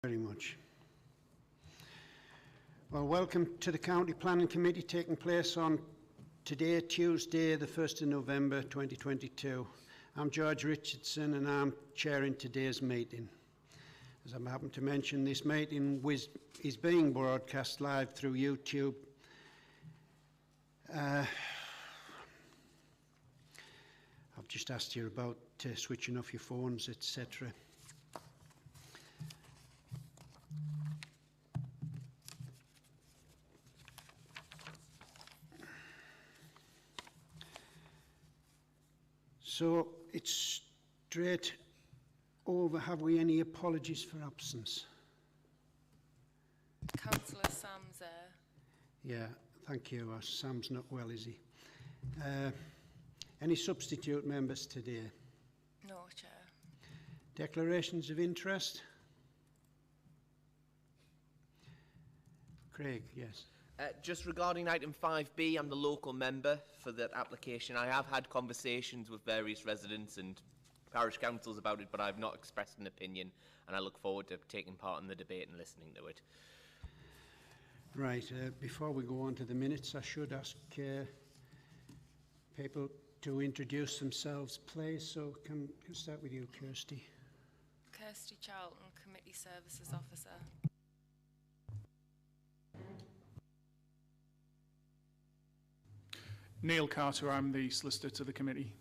Very much. Well, welcome to the County Planning Committee taking place on today, Tuesday, the 1st of November 2022. I'm George Richardson and I'm chairing today's meeting. As I happen to mention, this meeting is being broadcast live through YouTube. I've just asked you about switching off your phones, etc. So it's straight over. Have we any apologies for absence? Councillor Sam's there. Yeah, thank you. Sam's not well, is he? Any substitute members today? No, Chair. Declarations of interest? Craig, yes. Just regarding item 5B, I'm the local member for that application. I have had conversations with various residents and parish councils about it, but I've not expressed an opinion, and I look forward to taking part in the debate and listening to it. Right, before we go on to the minutes, I should ask people to introduce themselves, please. So can start with you, Kirsty. Kirsty Charlton, Committee Services Officer. Neil Carter, I'm the solicitor to the committee.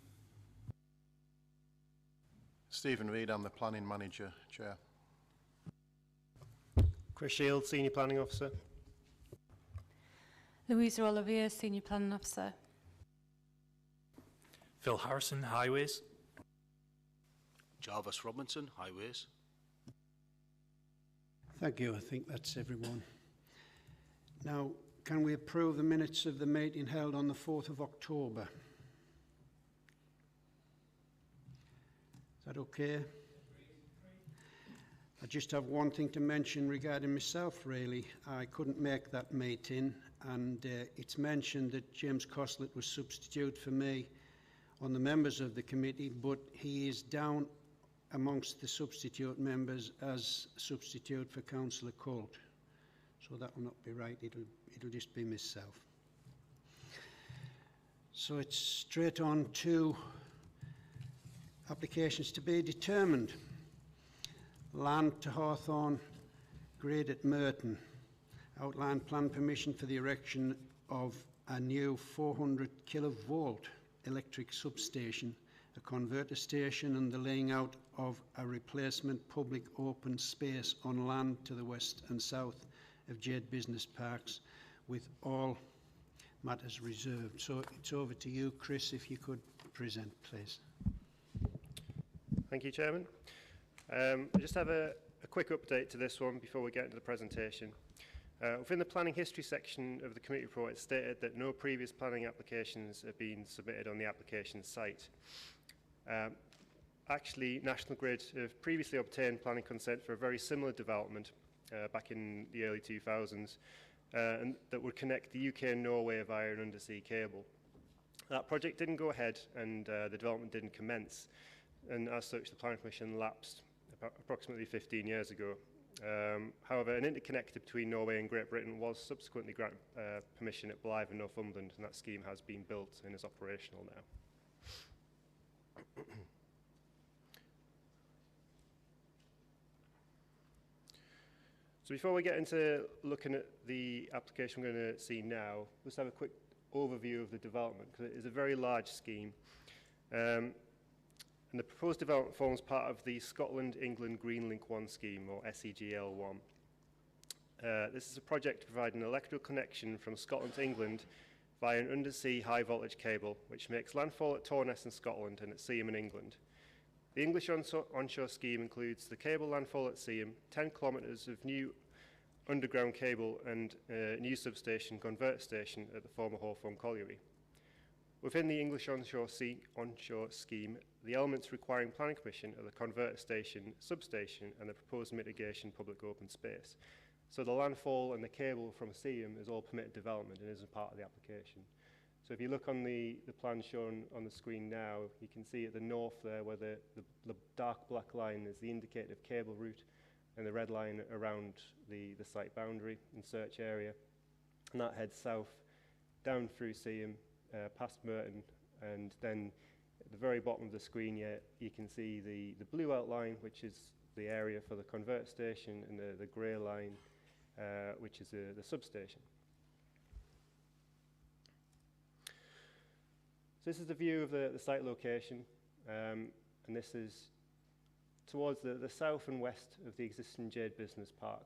Stephen Reid, I'm the planning manager, Chair. Chris Shield, Senior Planning Officer. Louisa Olivier, Senior Planning Officer. Phil Harrison, Highways. Jarvis Robinson, Highways. Thank you. I think that's everyone. Now, can we approve the minutes of the meeting held on the 4th of October? Is that okay? I just have one thing to mention regarding myself, really. I couldn't make that meeting, and it's mentioned that James Coslett was substitute for me on the members of the committee, but he is down amongst the substitute members as substitute for Councillor Colt. So that will not be right, it'll just be myself. So it's straight on to applications to be determined. Land to Hawthorne, grade at Merton. Outline plan permission for the erection of a new 400 kilovolt electric substation, a converter station and the laying out of a replacement public open space on land to the west and south of Jade Business Parks, with all matters reserved. So it's over to you, Chris, if you could present, please. Thank you, Chairman. I just have a quick update to this one before we get into the presentation. Within the planning history section of the committee report, it's stated that no previous planning applications have been submitted on the application site. Actually, National Grid have previously obtained planning consent for a very similar development back in the early 2000s, and that would connect the UK and Norway via an undersea cable. That project didn't go ahead, and the development didn't commence, and as such the planning permission lapsed approximately 15 years ago. However, an interconnector between Norway and Great Britain was subsequently granted permission at Blythe in Northumberland, and that scheme has been built and is operational now. So before we get into looking at the application we're going to see now, let's have a quick overview of the development, because it is a very large scheme. And the proposed development forms part of the Scotland England Green Link 1 scheme, or SEGL1. This is a project to provide an electrical connection from Scotland to England via an undersea high voltage cable, which makes landfall at Torness in Scotland and at Seaham in England. The English onshore scheme includes the cable landfall at Seaham, 10 kilometres of new underground cable and a new substation, converter station at the former Hawthorne Colliery. Within the English onshore scheme, the elements requiring planning permission are the converter station, substation and the proposed mitigation public open space. So the landfall and the cable from Seaham is all permitted development and isn't part of the application. So if you look on the plan shown on the screen now, you can see at the north there where the dark black line is the indicative cable route, and the red line around the site boundary and search area. And that heads south down through Seaham, past Merton, and then at the very bottom of the screen here, you can see the blue outline, which is the area for the convert station, and the grey line, which is the substation. So this is the view of the site location, and this is towards the south and west of the existing Jade Business Park.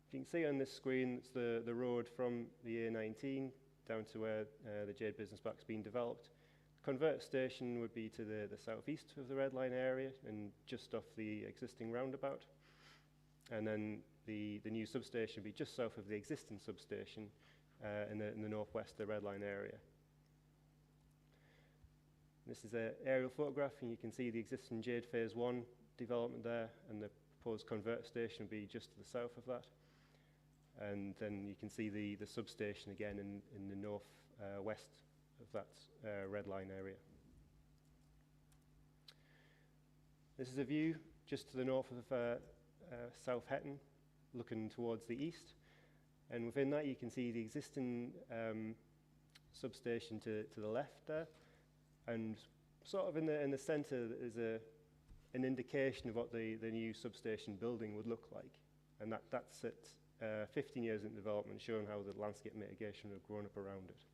If you can see on this screen, it's the road from the A19 down to where the Jade Business Park is being developed. Convert station would be to the southeast of the red line area and just off the existing roundabout. And then the new substation would be just south of the existing substation in the northwest of the red line area. This is an aerial photograph, and you can see the existing Jade Phase 1 development there, and the proposed convert station will be just to the south of that. And then you can see the substation again in the north west of that red line area. This is a view just to the north of South Hetton, looking towards the east. And within that you can see the existing substation to the left there. And sort of in the centre is an indication of what the new substation building would look like. And that's at 15 years in development, showing how the landscape mitigation have grown up around it.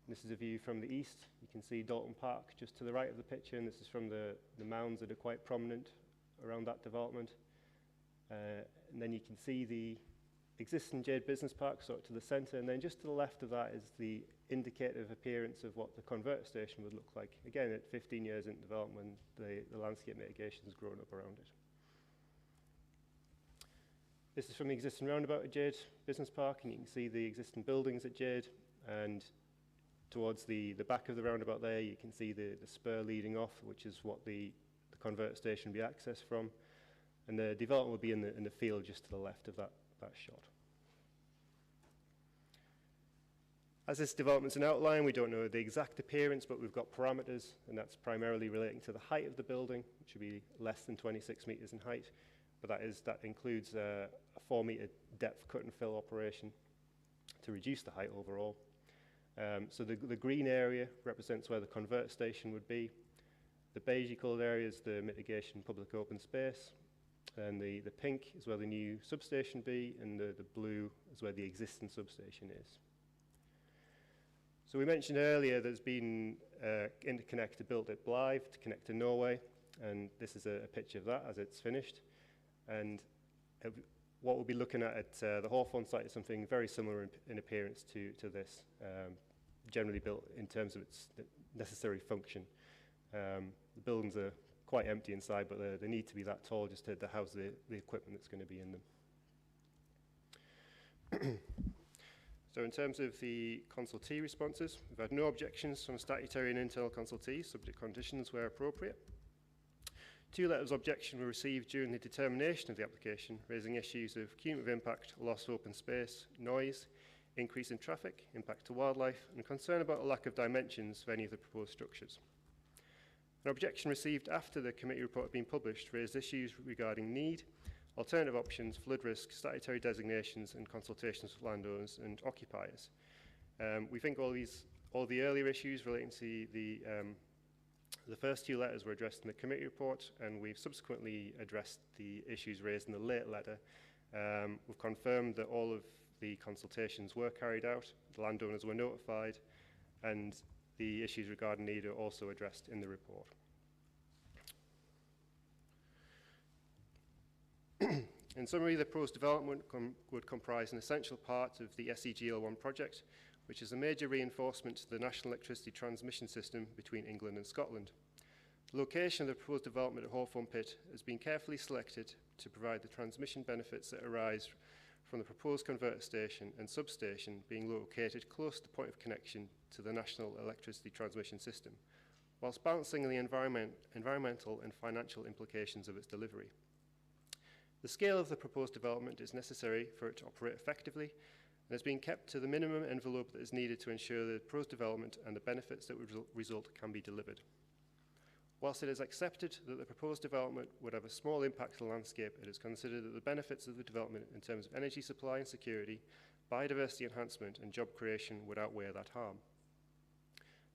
This is a view from the east. You can see Dalton Park just to the right of the picture, and this is from the mounds that are quite prominent around that development. And then you can see the existing Jade Business Park sort of to the centre, and then just to the left of that is the indicative appearance of what the convert station would look like. Again, at 15 years into development, the landscape mitigation has grown up around it. This is from the existing roundabout at Jade Business Park, and you can see the existing buildings at Jade, and towards the back of the roundabout there, you can see the spur leading off, which is what the convert station will be accessed from, and the development will be in the field just to the left of that shot. As this development's an outline, we don't know the exact appearance, but we've got parameters, and that's primarily relating to the height of the building, which would be less than 26 metres in height, but that includes a 4-metre depth cut and fill operation to reduce the height overall. So the green area represents where the convert station would be. The beigey coloured area is the mitigation public open space, and the pink is where the new substation be, and the blue is where the existing substation is. So we mentioned earlier there's been interconnector built at Blythe to connect to Norway, and this is a picture of that as it's finished. And what we'll be looking at the Hawthorne site is something very similar in appearance to this, generally built in terms of its necessary function. The buildings are quite empty inside, but they need to be that tall just to house the equipment that's going to be in them. So in terms of the consultee responses, we've had no objections from statutory and internal consultees, subject conditions where appropriate. 2 letters of objection were received during the determination of the application, raising issues of cumulative impact, loss of open space, noise, increase in traffic, impact to wildlife, and concern about a lack of dimensions for any of the proposed structures. An objection received after the committee report had been published raised issues regarding need, alternative options, flood risk, statutory designations, and consultations with landowners and occupiers. We think all the earlier issues relating to the first 2 letters were addressed in the committee report, and we've subsequently addressed the issues raised in the late letter. We've confirmed that all of the consultations were carried out, the landowners were notified, and the issues regarding need are also addressed in the report. In summary, the proposed development would comprise an essential part of the SEGL1 project, which is a major reinforcement to the national electricity transmission system between England and Scotland. The location of the proposed development at Hawthorne Pit has been carefully selected to provide the transmission benefits that arise from the proposed converter station and substation being located close to the point of connection to the national electricity transmission system, whilst balancing the environmental and financial implications of its delivery. The scale of the proposed development is necessary for it to operate effectively and has been kept to the minimum envelope that is needed to ensure the proposed development and the benefits that would result can be delivered. Whilst it is accepted that the proposed development would have a small impact on the landscape, it is considered that the benefits of the development in terms of energy supply and security, biodiversity enhancement and job creation would outweigh that harm.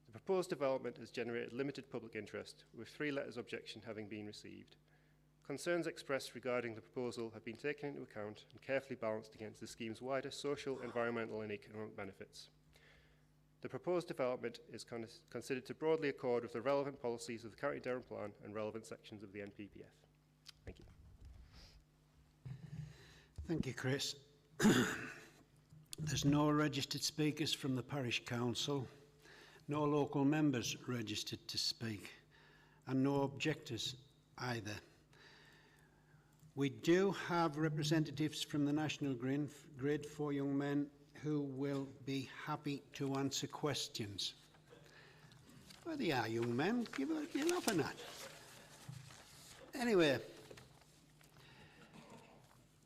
The proposed development has generated limited public interest, with 3 letters of objection having been received. Concerns expressed regarding the proposal have been taken into account and carefully balanced against the scheme's wider social, environmental and economic benefits. The proposed development is considered to broadly accord with the relevant policies of the County Durham Plan and relevant sections of the NPPF. Thank you. Thank you, Chris. There's no registered speakers from the Parish Council, no local members registered to speak, and no objectors either. We do have representatives from the National Grid, 4 young men who will be happy to answer questions. Well, they are young men, you're laughing at. Anyway,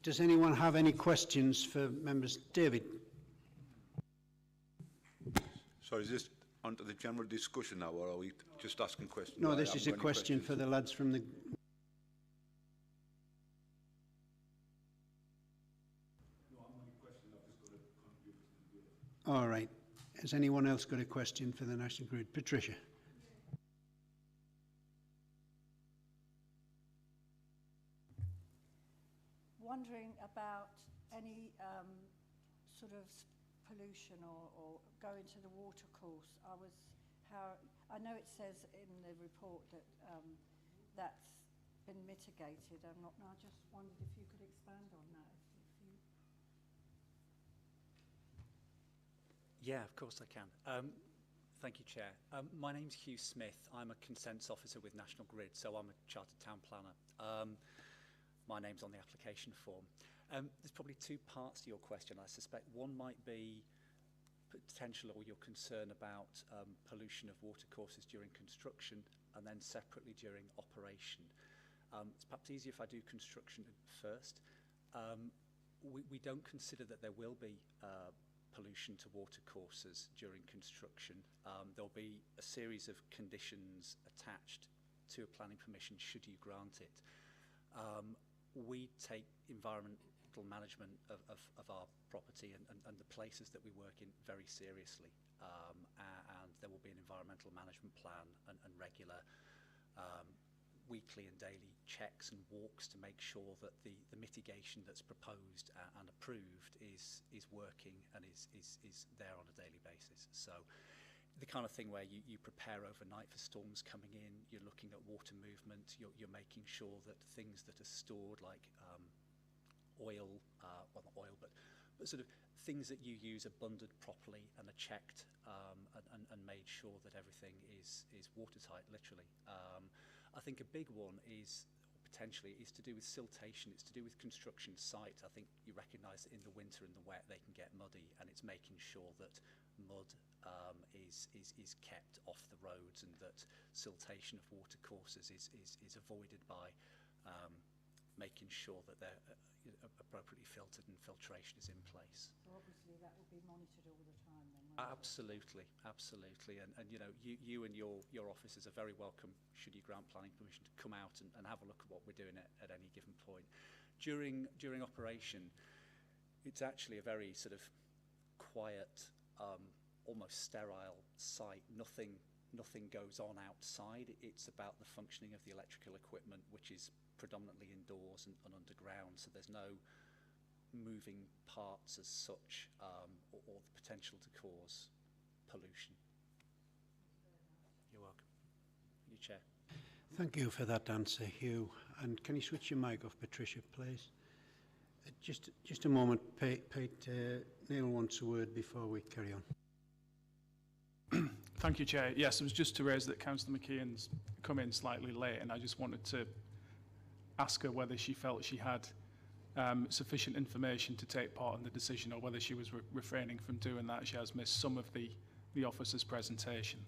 does anyone have any questions for members? David? So is this onto the general discussion now, or are we just asking questions? No, this is a question for the lads from the... All right. Has anyone else got a question for the National Grid? Patricia? Wondering about any sort of pollution or going to the watercourse. I know it says in the report that that's been mitigated. I just wondered if you could expand on that. Yeah, of course I can. Thank you, Chair. My name's Hugh Smith. I'm a consents officer with National Grid, so I'm a chartered town planner. My name's on the application form. There's probably 2 parts to your question, I suspect. One might be potential or your concern about pollution of watercourses during construction, and then separately during operation. It's perhaps easier if I do construction first. We don't consider that there will be pollution to watercourses during construction. There'll be a series of conditions attached to a planning permission should you grant it. We take environmental management of our property and the places that we work in very seriously, and there will be an environmental management plan and regular weekly and daily checks and walks to make sure that the mitigation that's proposed and approved is working and is there on a daily basis. So the kind of thing where you prepare overnight for storms coming in, you're looking at water movement, you're making sure that things that are stored like oil, well not oil, but sort of things that you use are bundled properly and are checked and made sure that everything is watertight, literally. I think a big one is to do with siltation. It's to do with construction site. I think you recognise that in the winter and the wet they can get muddy, and it's making sure that mud is kept off the roads and that siltation of water courses is avoided by making sure that they're appropriately filtered and filtration is in place. So obviously that will be monitored all the time then, won't it? Absolutely, absolutely. And you know, you and your officers are very welcome, should you grant planning permission, to come out and have a look at what we're doing at any given point. During operation, it's actually a very sort of quiet, almost sterile site. Nothing goes on outside. It's about the functioning of the electrical equipment, which is predominantly indoors and underground, so there's no moving parts as such, or the potential to cause pollution. You're welcome. Thank you, Chair. Thank you for that answer, Hugh. And can you switch your mic off, Patricia, please? Just a moment, Pete. Neil wants a word before we carry on. Thank you, Chair. Yes, it was just to raise that Councillor McKeon's come in slightly late, and I just wanted to ask her whether she felt she had sufficient information to take part in the decision, or whether she was refraining from doing that. She has missed some of the officer's presentation.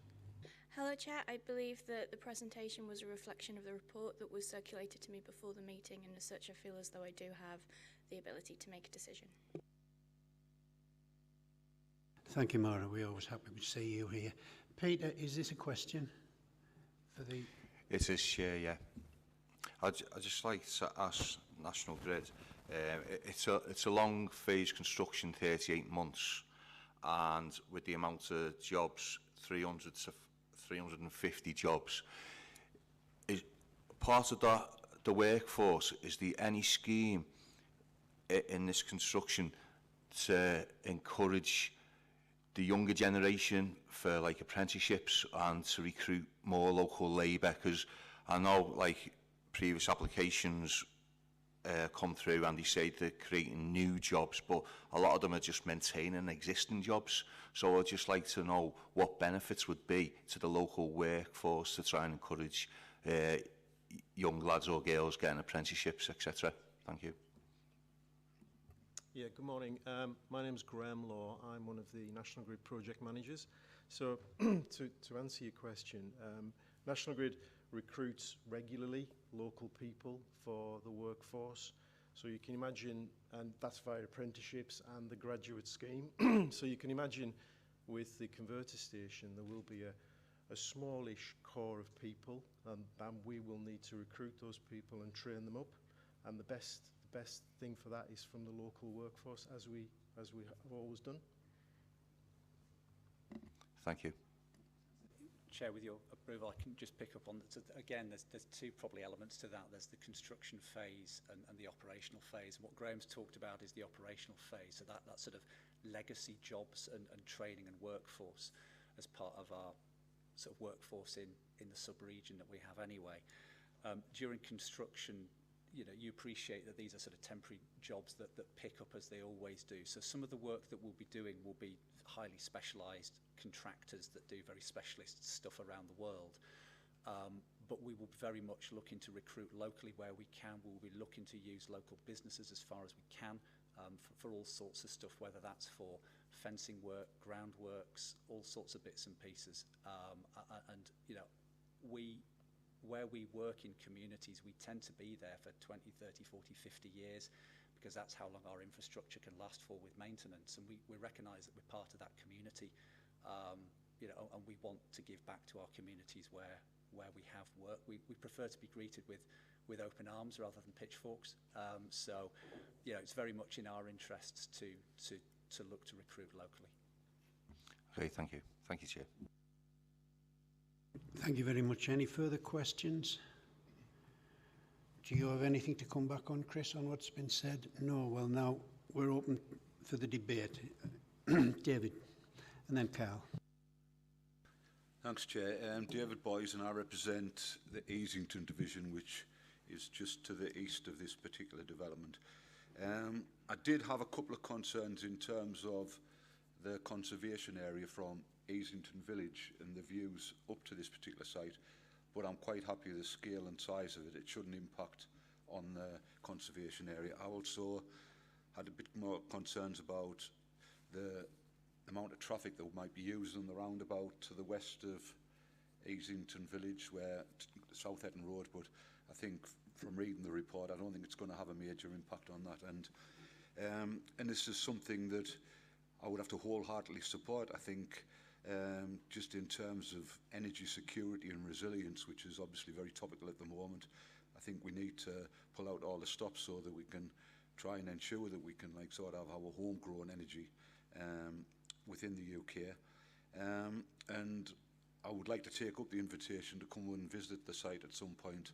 Hello, Chair. I believe that the presentation was a reflection of the report that was circulated to me before the meeting, and as such I feel as though I do have the ability to make a decision. Thank you, Maura. We're always happy to see you here. Peter, is this a question for the... It is, Chair, yeah. I'd just like to ask National Grid, it's a long phase construction, 38 months, and with the amount of jobs, 300 to 350 jobs, is part of that, the workforce, is there any scheme in this construction to encourage the younger generation for like apprenticeships and to recruit more local labour? Because I know like previous applications come through and they say they're creating new jobs, but a lot of them are just maintaining existing jobs. So I'd just like to know what benefits would be to the local workforce to try and encourage young lads or girls getting apprenticeships, etc. Thank you. Yeah, good morning. My name is Graham Law. I'm one of the National Grid project managers. So to answer your question, National Grid recruits regularly local people for the workforce. So you can imagine, and that's via apprenticeships and the graduate scheme. So you can imagine with the converter station, there will be a smallish core of people, and we will need to recruit those people and train them up. And the best thing for that is from the local workforce, as we have always done. Thank you. Chair, with your approval, I can just pick up on that. Again, there's two probably elements to that. There's the construction phase and the operational phase. And what Graham's talked about is the operational phase. So that sort of legacy jobs and training and workforce as part of our sort of workforce in the sub-region that we have anyway. During construction, you appreciate that these are sort of temporary jobs that pick up as they always do. So some of the work that we'll be doing will be highly specialised contractors that do very specialist stuff around the world. But we will be very much looking to recruit locally where we can. We'll be looking to use local businesses as far as we can for all sorts of stuff, whether that's for fencing work, groundworks, all sorts of bits and pieces. Where we work in communities, we tend to be there for 20, 30, 40, 50 years because that's how long our infrastructure can last for with maintenance. And we recognise that we're part of that community, and we want to give back to our communities where we have work. We prefer to be greeted with open arms rather than pitchforks. So it's very much in our interests to look to recruit locally. Okay, thank you. Thank you, Chair. Thank you very much. Any further questions? Do you have anything to come back on, Chris, on what's been said? No. Well, now we're open for the debate. David, and then Carl. Thanks, Chair. David Boys, and I represent the Easington division, which is just to the east of this particular development. I did have a couple of concerns in terms of the conservation area from Easington Village and the views up to this particular site, but I'm quite happy with the scale and size of it. It shouldn't impact on the conservation area. I also had a bit more concerns about the amount of traffic that might be used on the roundabout to the west of Easington Village, where South Etton Road, but I think from reading the report, I don't think it's going to have a major impact on that. And this is something that I would have to wholeheartedly support. I think just in terms of energy security and resilience, which is obviously very topical at the moment, I think we need to pull out all the stops so that we can try and ensure that we can sort of have our homegrown energy within the UK. And I would like to take up the invitation to come and visit the site at some point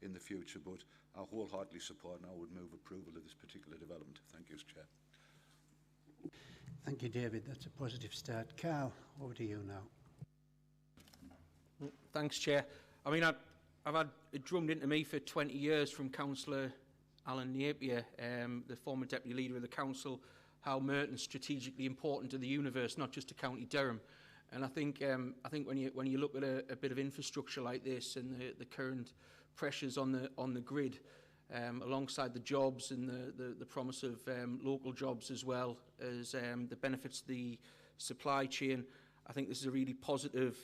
in the future, but I wholeheartedly support and I would move approval of this particular development. Thank you, Chair. Thank you, David. That's a positive start. Carl, over to you now. Thanks, Chair. I mean, I've had it drummed into me for 20 years from Councillor Alan Napier, the former Deputy Leader of the Council, how Merton's strategically important to the universe, not just to County Durham. And I think when you look at a bit of infrastructure like this and the current pressures on the grid, alongside the jobs and the promise of local jobs as well as the benefits of the supply chain, I think this is a really positive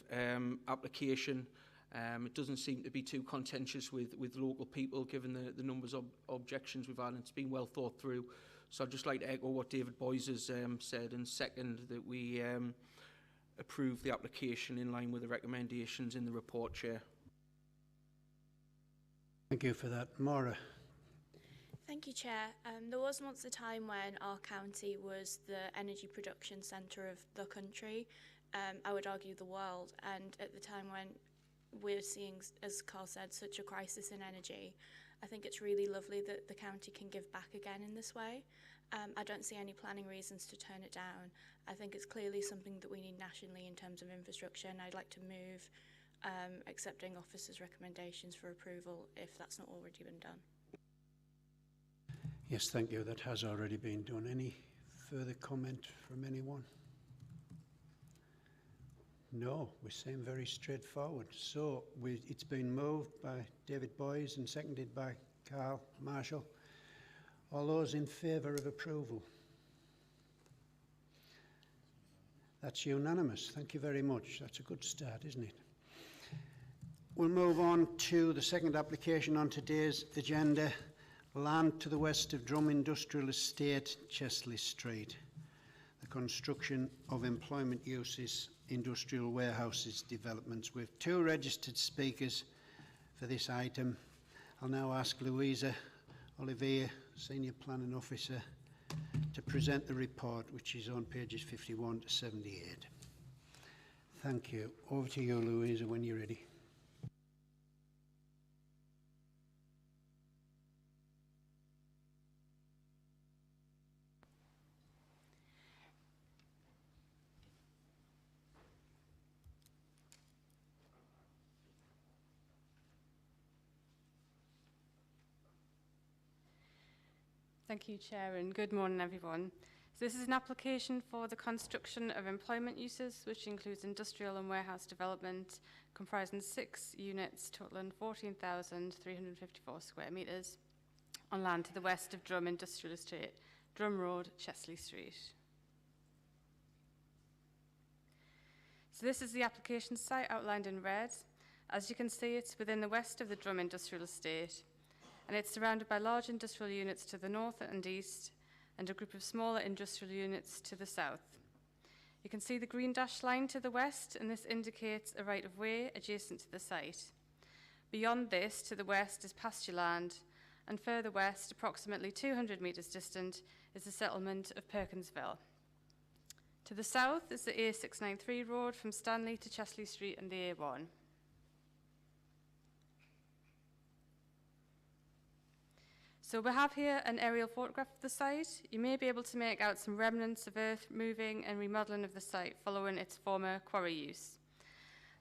application. It doesn't seem to be too contentious with local people, given the numbers of objections we've had, and it's been well thought through. So I'd just like to echo what David Boys has said, and second that we approve the application in line with the recommendations in the report, Chair. Thank you for that. Maura? Thank you, Chair. There was once a time when our county was the energy production centre of the country, I would argue the world, and at the time when we're seeing, as Carl said, such a crisis in energy, I think it's really lovely that the county can give back again in this way. I don't see any planning reasons to turn it down. I think it's clearly something that we need nationally in terms of infrastructure, and I'd like to move accepting officers' recommendations for approval if that's not already been done. Yes, thank you. That has already been done. Any further comment from anyone? No, we seem very straightforward. So it's been moved by David Boyes and seconded by Carl Marshall. All those in favour of approval? That's unanimous. Thank you very much. That's a good start, isn't it? We'll move on to the second application on today's agenda. Land to the west of Drum Industrial Estate, Chesley Street. The construction of employment uses, industrial warehouses developments. We have two registered speakers for this item. I'll now ask Louisa Olivier, Senior Planning Officer, to present the report, which is on pages 51 to 78. Thank you. Over to you, Louisa, when you're ready. Thank you, Chair, and good morning, everyone. So this is an application for the construction of employment uses, which includes industrial and warehouse development, comprising 6 units, totaling 14,354 square metres, on land to the west of Drum Industrial Estate, Drum Road, Chesley Street. So this is the application site outlined in red. As you can see, it's within the west of the Drum Industrial Estate, and it's surrounded by large industrial units to the north and east and a group of smaller industrial units to the south. You can see the green dashed line to the west, and this indicates a right-of-way adjacent to the site. Beyond this, to the west, is pasture land, and further west, approximately 200 metres distant, is the settlement of Perkinsville. To the south is the A693 road from Stanley to Chesley Street and the A1. So we have here an aerial photograph of the site. You may be able to make out some remnants of earth moving and remodelling of the site following its former quarry use.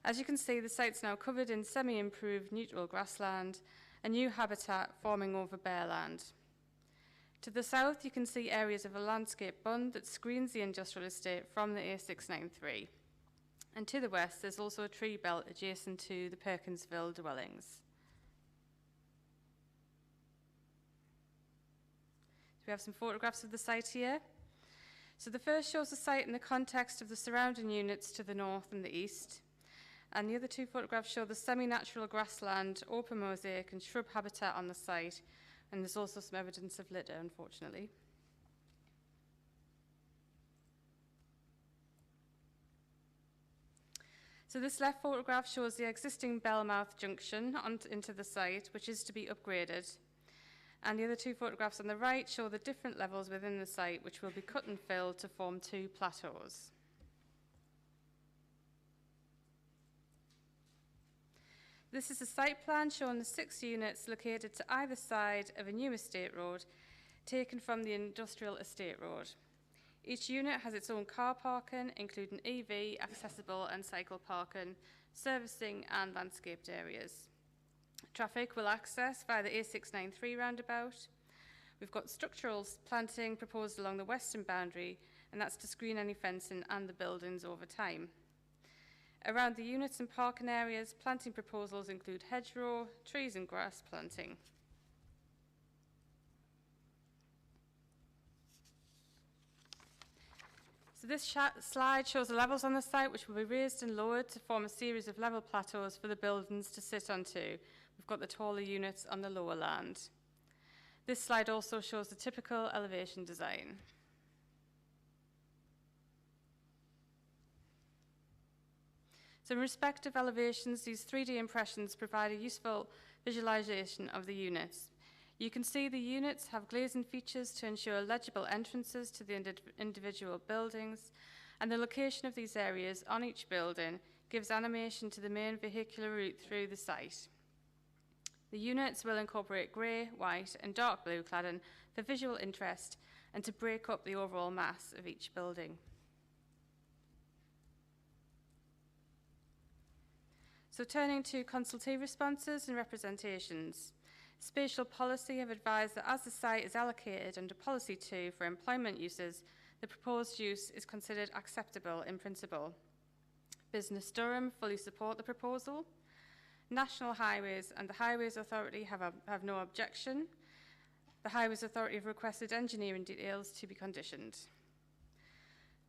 As you can see, the site's now covered in semi-improved neutral grassland, a new habitat forming over bare land. To the south, you can see areas of a landscape bund that screens the industrial estate from the A693. And to the west, there's also a tree belt adjacent to the Perkinsville dwellings. We have some photographs of the site here. So the first shows the site in the context of the surrounding units to the north and the east. And the other two photographs show the semi-natural grassland, open mosaic and shrub habitat on the site. And there's also some evidence of litter, unfortunately. So this left photograph shows the existing Bellmouth junction into the site, which is to be upgraded. And the other two photographs on the right show the different levels within the site, which will be cut and filled to form 2 plateaus. This is a site plan showing the 6 units located to either side of a new estate road, taken from the industrial estate road. Each unit has its own car parking, including EV, accessible and cycle parking, servicing and landscaped areas. Traffic will access via the A693 roundabout. We've got structural planting proposed along the western boundary, and that's to screen any fencing and the buildings over time. Around the units and parking areas, planting proposals include hedgerow, trees and grass planting. So this slide shows the levels on the site, which will be raised and lowered to form a series of level plateaus for the buildings to sit onto. We've got the taller units on the lower land. This slide also shows the typical elevation design. So in respect of elevations, these 3D impressions provide a useful visualisation of the units. You can see the units have glazing features to ensure legible entrances to the individual buildings, and the location of these areas on each building gives animation to the main vehicular route through the site. The units will incorporate grey, white and dark blue cladding for visual interest and to break up the overall mass of each building. So turning to consultee responses and representations. Spatial Policy have advised that as the site is allocated under Policy 2 for employment uses, the proposed use is considered acceptable in principle. Business Durham fully support the proposal. National Highways and the Highways Authority have no objection. The Highways Authority have requested engineering details to be conditioned.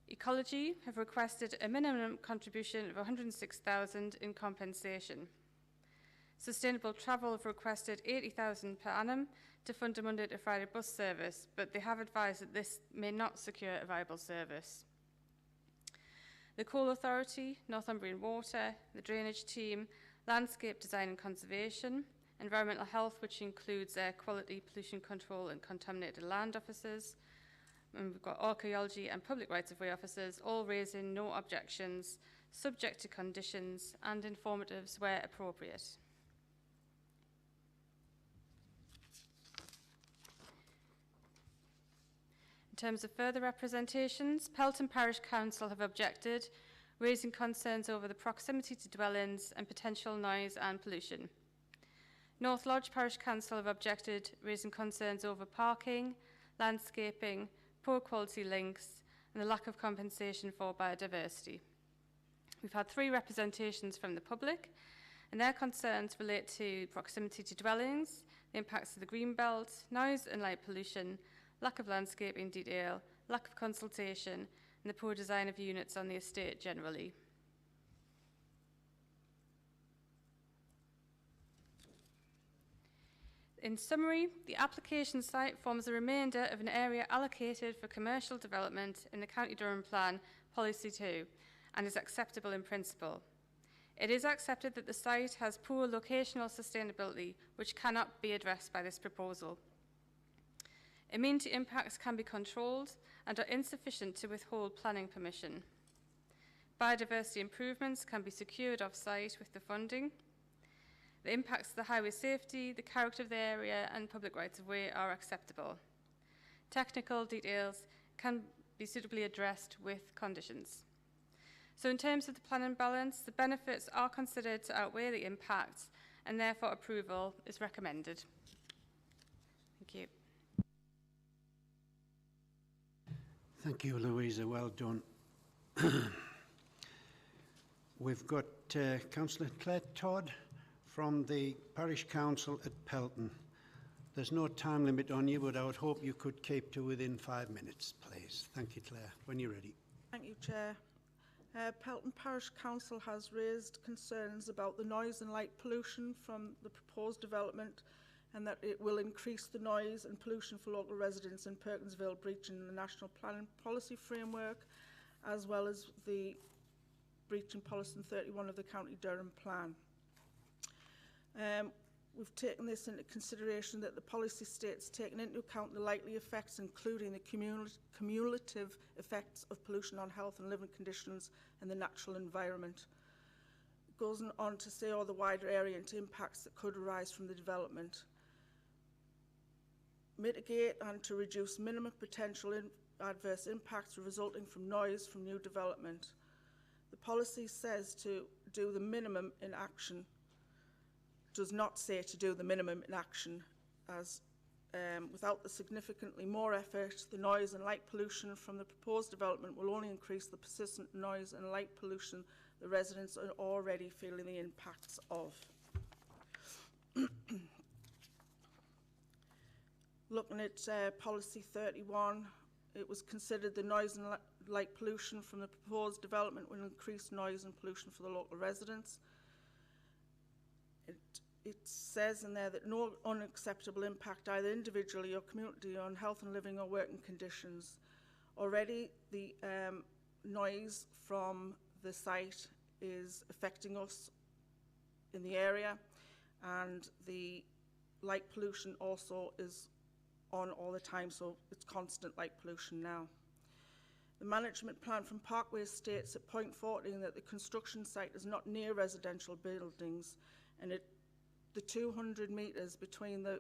Ecology have requested a minimum contribution of $106,000 in compensation. Sustainable Travel have requested $80,000 per annum to fund a Monday to Friday bus service, but they have advised that this may not secure a viable service. The Coal Authority, Northumbrian Water, the Drainage Team, Landscape Design and Conservation, Environmental Health, which includes air quality, pollution control and contaminated land officers, and we've got archaeology and public rights-of-way officers, all raising no objections, subject to conditions and informatives where appropriate. In terms of further representations, Pelton Parish Council have objected, raising concerns over the proximity to dwellings and potential noise and pollution. North Lodge Parish Council have objected, raising concerns over parking, landscaping, poor quality links and the lack of compensation for biodiversity. We've had 3 representations from the public, and their concerns relate to proximity to dwellings, the impacts of the green belt, noise and light pollution, lack of landscaping detail, lack of consultation, and the poor design of units on the estate generally. In summary, the application site forms the remainder of an area allocated for commercial development in the County Durham Plan Policy 2 and is acceptable in principle. It is accepted that the site has poor locational sustainability, which cannot be addressed by this proposal. Amenity impacts can be controlled and are insufficient to withhold planning permission. Biodiversity improvements can be secured off-site with the funding. The impacts of the highway safety, the character of the area and public rights-of-way are acceptable. Technical details can be suitably addressed with conditions. So in terms of the plan and balance, the benefits are considered to outweigh the impacts and therefore approval is recommended. Thank you. Thank you, Louisa. Well done. We've got Councillor Claire Todd from the Parish Council at Pelton. There's no time limit on you, but I would hope you could keep to within 5 minutes, please. Thank you, Claire. When you're ready. Thank you, Chair. Pelton Parish Council has raised concerns about the noise and light pollution from the proposed development and that it will increase the noise and pollution for local residents in Perkinsville, breaching the National Planning Policy Framework, as well as the breaching Policy 31 of the County Durham Plan. We've taken this into consideration that the policy states taking into account the likely effects, including the cumulative effects of pollution on health and living conditions and the natural environment. It goes on to say all the wider area and impacts that could arise from the development. Mitigate and to reduce minimum potential adverse impacts resulting from noise from new development. The policy says to do the minimum in action, does not say to do the minimum in action, as without the significantly more effort, the noise and light pollution from the proposed development will only increase the persistent noise and light pollution the residents are already feeling the impacts of. Looking at Policy 31, it was considered the noise and light pollution from the proposed development will increase noise and pollution for the local residents. It says in there that no unacceptable impact either individually or community on health and living or working conditions. Already the noise from the site is affecting us in the area, and the light pollution also is on all the time, so it's constant light pollution now. The management plan from Parkway states at point 14 that the construction site is not near residential buildings, and the 200 metres between the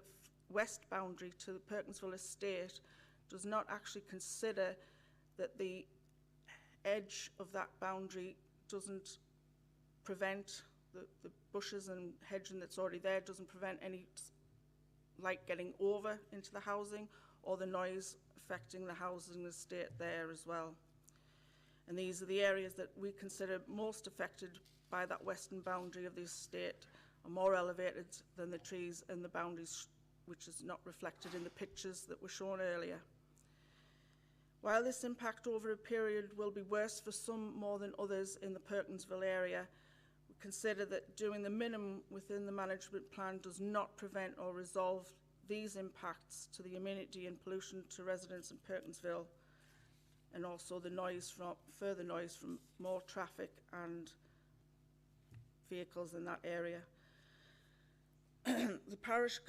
west boundary to the Perkinsville estate does not actually consider that the edge of that boundary doesn't prevent the bushes and hedging that's already there, doesn't prevent any light getting over into the housing or the noise affecting the housing estate there as well. And these are the areas that we consider most affected by that western boundary of the estate, are more elevated than the trees and the boundaries, which is not reflected in the pictures that were shown earlier. While this impact over a period will be worse for some more than others in the Perkinsville area, we consider that doing the minimum within the management plan does not prevent or resolve these impacts to the humidity and pollution to residents in Perkinsville, and also the noise from further noise from more traffic and vehicles in that area. The Parish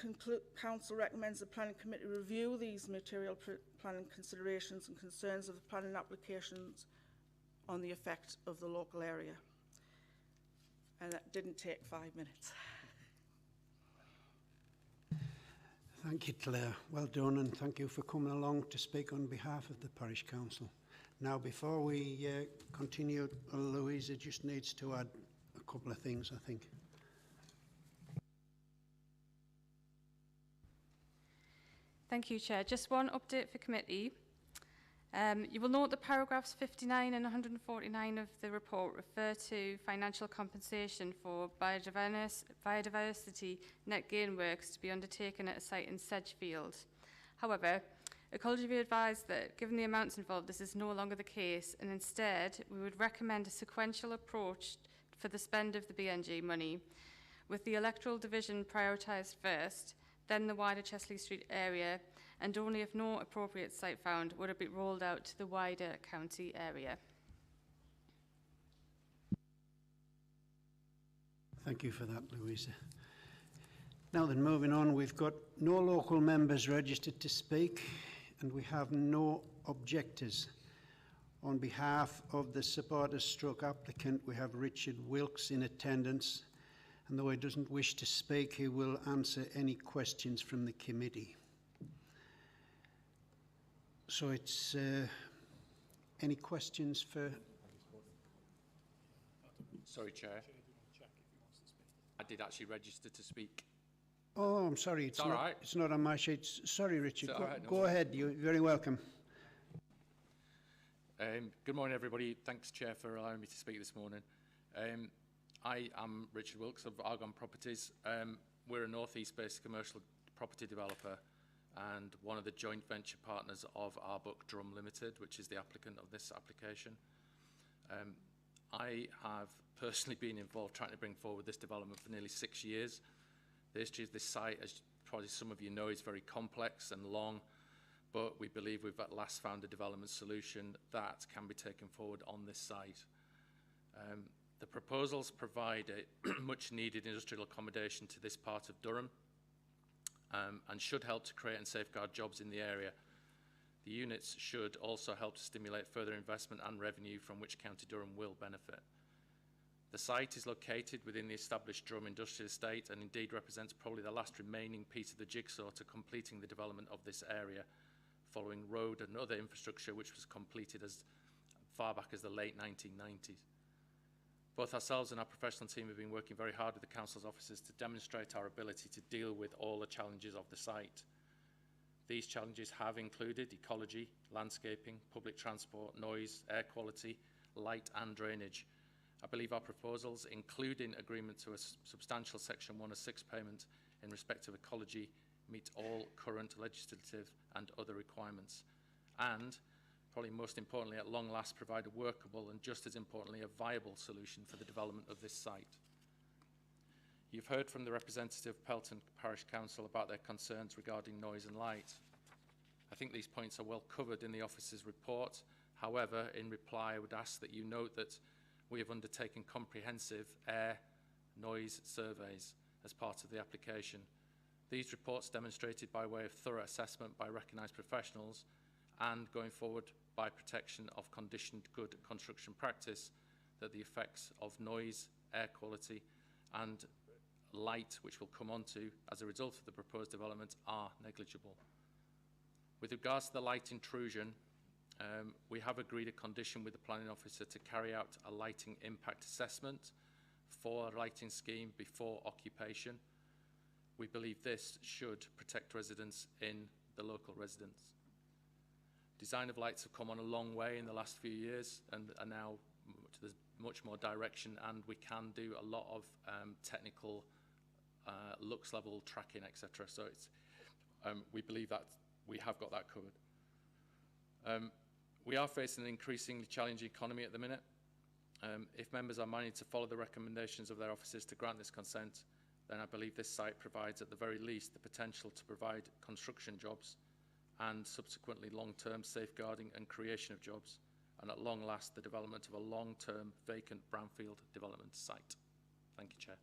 Council recommends the Planning Committee review these material planning considerations and concerns of the planning applications on the effect of the local area. And that didn't take 5 minutes. Thank you, Claire. Well done, and thank you for coming along to speak on behalf of the Parish Council. Now, before we continue, Louisa just needs to add a couple of things, I think. Thank you, Chair. Just one update for committee. You will note that paragraphs 59 and 149 of the report refer to financial compensation for biodiversity net gain works to be undertaken at a site in Sedgefield. However, Ecology be advised that given the amounts involved, this is no longer the case, and instead we would recommend a sequential approach for the spend of the BNG money, with the electoral division prioritised first, then the wider Chesley Street area, and only if no appropriate site found would it be rolled out to the wider county area. Thank you for that, Louisa. Now then, moving on, we've got no local members registered to speak, and we have no objectors. On behalf of the supporters stroke applicant, we have Richard Wilkes in attendance, and though he doesn't wish to speak, he will answer any questions from the committee. So it's any questions for... Sorry, Chair. I did actually register to speak. Oh, I'm sorry, it's all not, right. It's not on my sheet. Sorry, Richard. It's all right, no go ahead, you're very welcome. Good morning, everybody. Thanks, Chair, for allowing me to speak this morning. I am Richard Wilkes of Argonne Properties. We're a northeast-based commercial property developer and one of the joint venture partners of Arbuck Drum Limited, which is the applicant of this application. I have personally been involved trying to bring forward this development for nearly 6 years. The history of this site, as probably some of you know, is very complex and long, but we believe we've at last found a development solution that can be taken forward on this site. The proposals provide a much needed industrial accommodation to this part of Durham and should help to create and safeguard jobs in the area. The units should also help to stimulate further investment and revenue from which County Durham will benefit. The site is located within the established Durham Industrial Estate and indeed represents probably the last remaining piece of the jigsaw to completing the development of this area, following road and other infrastructure which was completed as far back as the late 1990s. Both ourselves and our professional team have been working very hard with the Council's officers to demonstrate our ability to deal with all the challenges of the site. These challenges have included ecology, landscaping, public transport, noise, air quality, light and drainage. I believe our proposals, including agreement to a substantial Section 106 payment in respect of ecology, meet all current legislative and other requirements, and probably most importantly, at long last provide a workable and just as importantly a viable solution for the development of this site. You've heard from the representative of Pelton Parish Council about their concerns regarding noise and light. I think these points are well covered in the officer's report. However, in reply, I would ask that you note that we have undertaken comprehensive air, noise surveys as part of the application. These reports demonstrated by way of thorough assessment by recognised professionals and going forward by protection of conditioned good construction practice that the effects of noise, air quality and light, which we'll come on to as a result of the proposed development, are negligible. With regards to the light intrusion, we have agreed a condition with the planning officer to carry out a lighting impact assessment for a lighting scheme before occupation. We believe this should protect residents in the local residence. Design of lights have come on a long way in the last few years and are now there's much more direction, and we can do a lot of technical lux level tracking, etc. So it's we believe that we have got that covered. We are facing an increasingly challenging economy at the minute. If members are minded to follow the recommendations of their officers to grant this consent, then I believe this site provides at the very least the potential to provide construction jobs and subsequently long-term safeguarding and creation of jobs, and at long last the development of a long-term vacant brownfield development site. Thank you, Chair.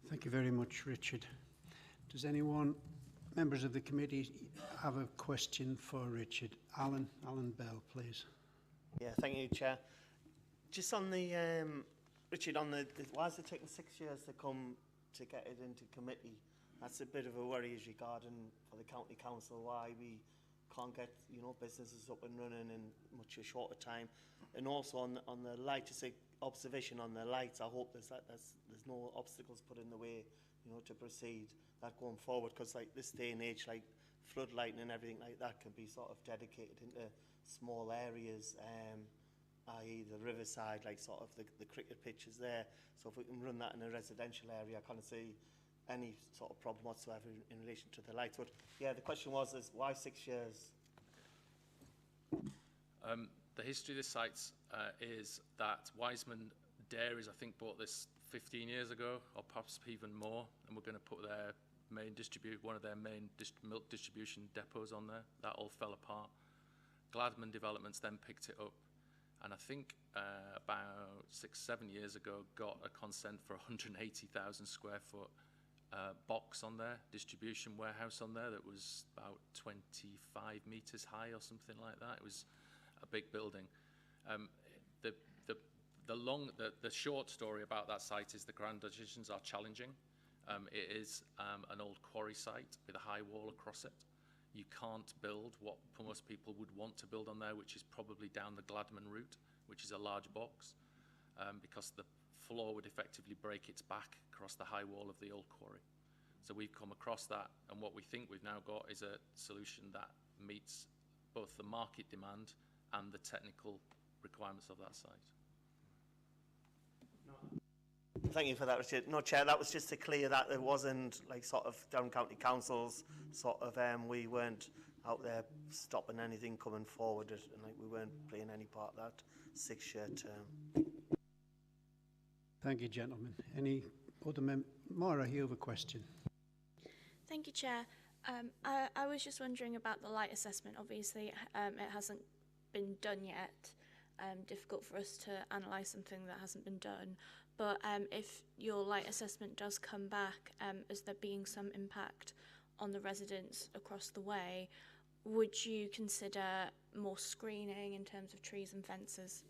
Thank you very much, Richard. Does anyone, members of the committee, have a question for Richard? Alan Bell, please. Yeah, thank you, Chair. Just on the, Richard, on the why is it taking 6 years to come to get it into committee? That's a bit of a worry as regarding for the county council why we can't get businesses up and running in much a shorter time. And also on the light, just a observation on the lights. I hope there's no obstacles put in the way, to proceed that going forward. Because like this day and age, like floodlighting and everything like that can be sort of dedicated into small areas, i.e. the riverside, like sort of the cricket pitches there. So if we can run that in a residential area, I can't see any sort of problem whatsoever in relation to the lights. But yeah, the question was is why 6 years? The history of the sites is that Wiseman Dairies, I think, bought this 15 years ago, or perhaps even more, and we're going to put their main one of their main milk distribution depots on there. That all fell apart. Gladman Developments then picked it up, and I think about 6-7 years ago got a consent for 180,000 square foot box on there, distribution warehouse on there that was about 25 metres high or something like that. It was a big building. The short story about that site is the ground conditions are challenging. It is an old quarry site with a high wall across it. You can't build what most people would want to build on there, which is probably down the Gladman route, which is a large box, because the floor would effectively break its back across the high wall of the old quarry. So we've come across that, and what we think we've now got is a solution that meets both the market demand and the technical requirements of that site. Thank you for that, Richard. No, Chair, that was just to clear that there wasn't like sort of Down County Councils sort of we weren't out there stopping anything coming forward, and like we weren't playing any part of that 6-year term. Thank you, gentlemen. Any other Maura, you have a question? Thank you, Chair. I was just wondering about the light assessment. Obviously, it hasn't been done yet. Difficult for us to analyse something that hasn't been done. But if your light assessment does come back as there being some impact on the residents across the way, would you consider more screening in terms of trees and fences?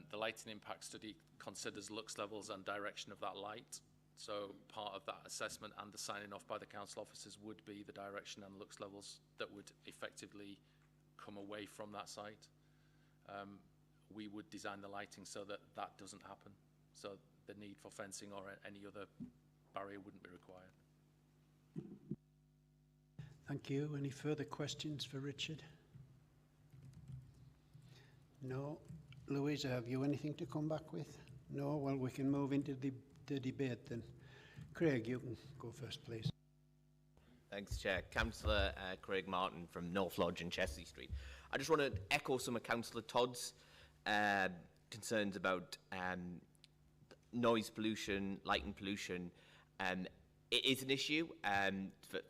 The lighting impact study considers lux levels and direction of that light. So part of that assessment and the signing off by the council officers would be the direction and lux levels that would effectively come away from that site. We would design the lighting so that that doesn't happen. So the need for fencing or any other barrier wouldn't be required. Thank you. Any further questions for Richard? No. Louisa, have you anything to come back with? No? Well, we can move into the debate then. Craig, you can go first, please. Thanks, Chair. Councillor Craig Martin from North Lodge and Chelsea Street. I just want to echo some of Councillor Todd's concerns about noise pollution, lighting pollution. It is an issue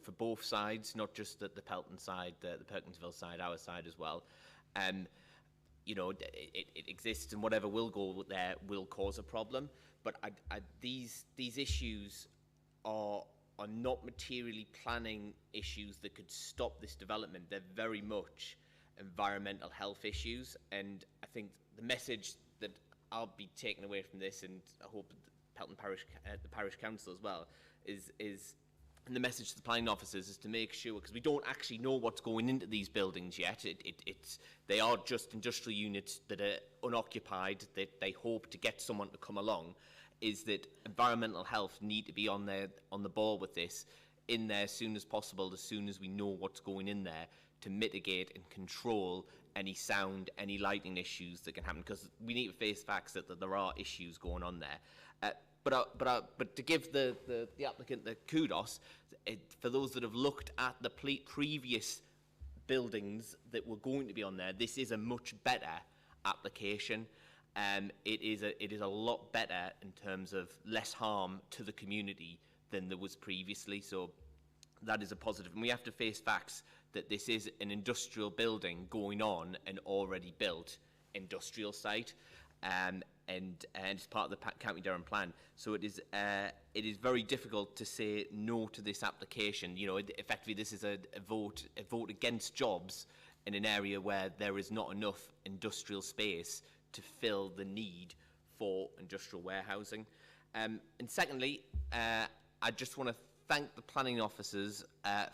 for both sides, not just the Pelton side, the Perkinsville side, our side as well. you know, it exists, and whatever will go there will cause a problem. But these issues are not materially planning issues that could stop this development. They're very much environmental health issues, and I think the message that I'll be taking away from this, and I hope Pelton Parish, the Parish Council as well, is and the message to the planning officers is to make sure, because we don't actually know what's going into these buildings yet. They are just industrial units that are unoccupied, that they hope to get someone to come along, is that environmental health need to be on the ball with this, in there as soon as possible, as soon as we know what's going in there, to mitigate and control any sound, any lighting issues that can happen, because we need to face facts that there are issues going on there. But to give the applicant the kudos, for those that have looked at the previous buildings that were going to be on there, this is a much better application. It is a lot better in terms of less harm to the community than there was previously. So that is a positive. And we have to face facts that this is an industrial building going on an already built industrial site. And it's part of the County Durham plan. So it is very difficult to say no to this application. You know, effectively this is a vote against jobs in an area where there is not enough industrial space to fill the need for industrial warehousing. And secondly, I just want to thank the planning officers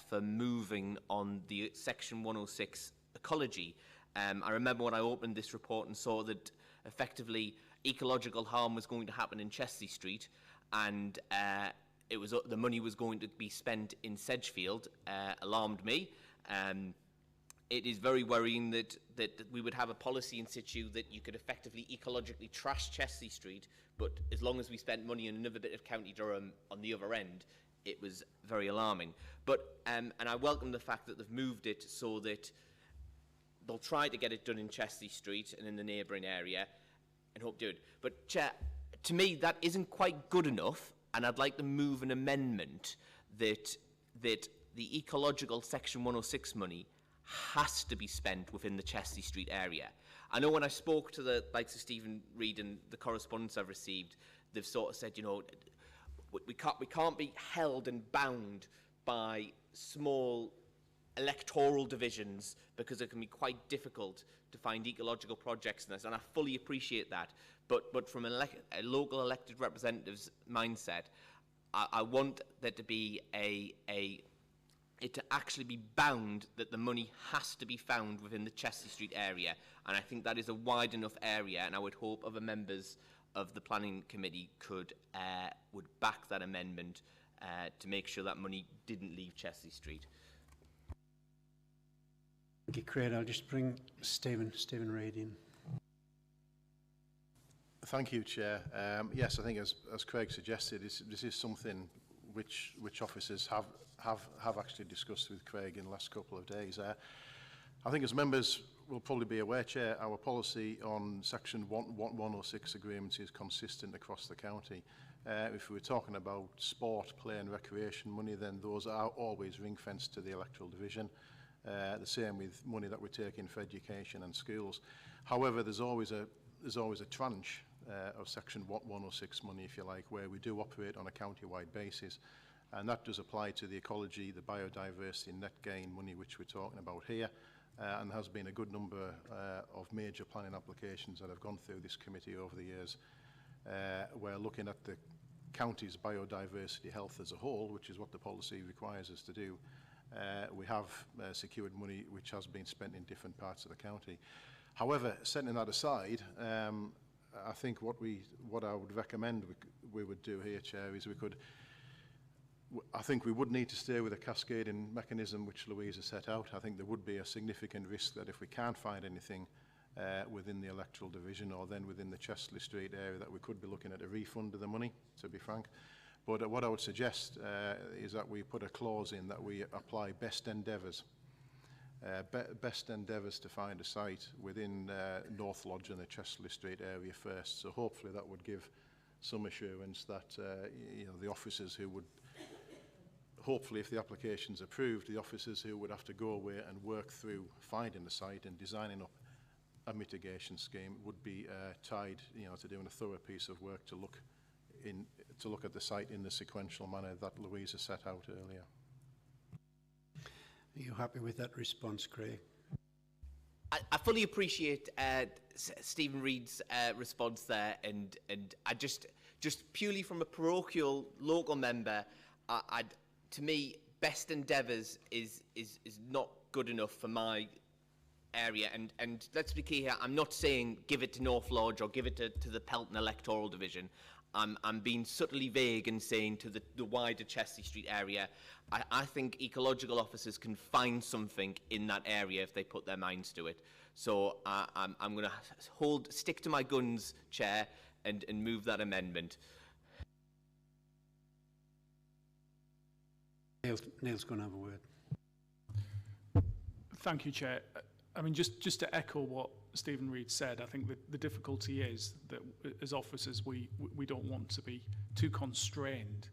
for moving on the Section 106 ecology. I remember when I opened this report and saw that effectively ecological harm was going to happen in Chesley Street, and the money was going to be spent in Sedgefield, alarmed me. It is very worrying that we would have a policy in situ that you could effectively ecologically trash Chesley Street, but as long as we spent money on another bit of County Durham on the other end, it was very alarming. But and I welcome the fact that they've moved it so that they'll try to get it done in Chesley Street and in the neighbouring area, and hope to do it. But Chair, to me that isn't quite good enough, and I'd like to move an amendment that the ecological Section 106 money has to be spent within the Chesley Street area. I know when I spoke to the likes of Stephen Reid and the correspondence I've received, they've sort of said, you know, we can't be held and bound by small electoral divisions, because it can be quite difficult to find ecological projects in this, and I fully appreciate that. But from a local elected representative's mindset, I want there to be it to actually be bound that the money has to be found within the Chesley Street area, and I think that is a wide enough area, and I would hope other members of the planning committee would back that amendment to make sure that money didn't leave Chesley Street. Thank you, Craig. I'll just bring Stephen Reid in. Thank you, Chair. Yes, I think as Craig suggested, this is something which officers have actually discussed with Craig in the last couple of days. I think as members will probably be aware, Chair, our policy on Section 106 agreements is consistent across the county. If we were talking about sport, play and recreation money, then those are always ring-fenced to the electoral division. The same with money that we take in for education and schools. However, there's always a tranche of Section 106 money, if you like, where we do operate on a county-wide basis, and that does apply to the ecology, the biodiversity, net gain money, which we're talking about here. And there has been a good number of major planning applications that have gone through this committee over the years. We're looking at the county's biodiversity health as a whole, which is what the policy requires us to do. We have secured money which has been spent in different parts of the county. However, setting that aside, I think what I would recommend we would do here, Chair, is I think we would need to stay with a cascading mechanism which Louise has set out. I think there would be a significant risk that if we can't find anything within the electoral division or then within the Chesley Street area, that we could be looking at a refund of the money, to be frank. But what I would suggest is that we put a clause in that we apply best endeavours. Best endeavours to find a site within North Lodge and the Chesley Street area first. So hopefully that would give some assurance that the officers who would, hopefully if the application's approved, the officers who would have to go away and work through finding the site and designing up a mitigation scheme would be tied, you know, to doing a thorough piece of work to look at the site in the sequential manner that Louisa set out earlier. Are you happy with that response, Craig? I fully appreciate Stephen Reid's response there, and I just purely from a parochial local member, to me, best endeavours is not good enough for my area. And let's be clear here, I'm not saying give it to North Lodge or give it to the Pelton electoral division. I'm being subtly vague and saying to the wider Chesley Street area. I think ecological officers can find something in that area if they put their minds to it. So I'm going to stick to my guns, Chair, and move that amendment. Neil's going to have a word. Thank you, Chair. I mean, just to echo what Stephen Reid said, I think the difficulty is that as officers, we don't want to be too constrained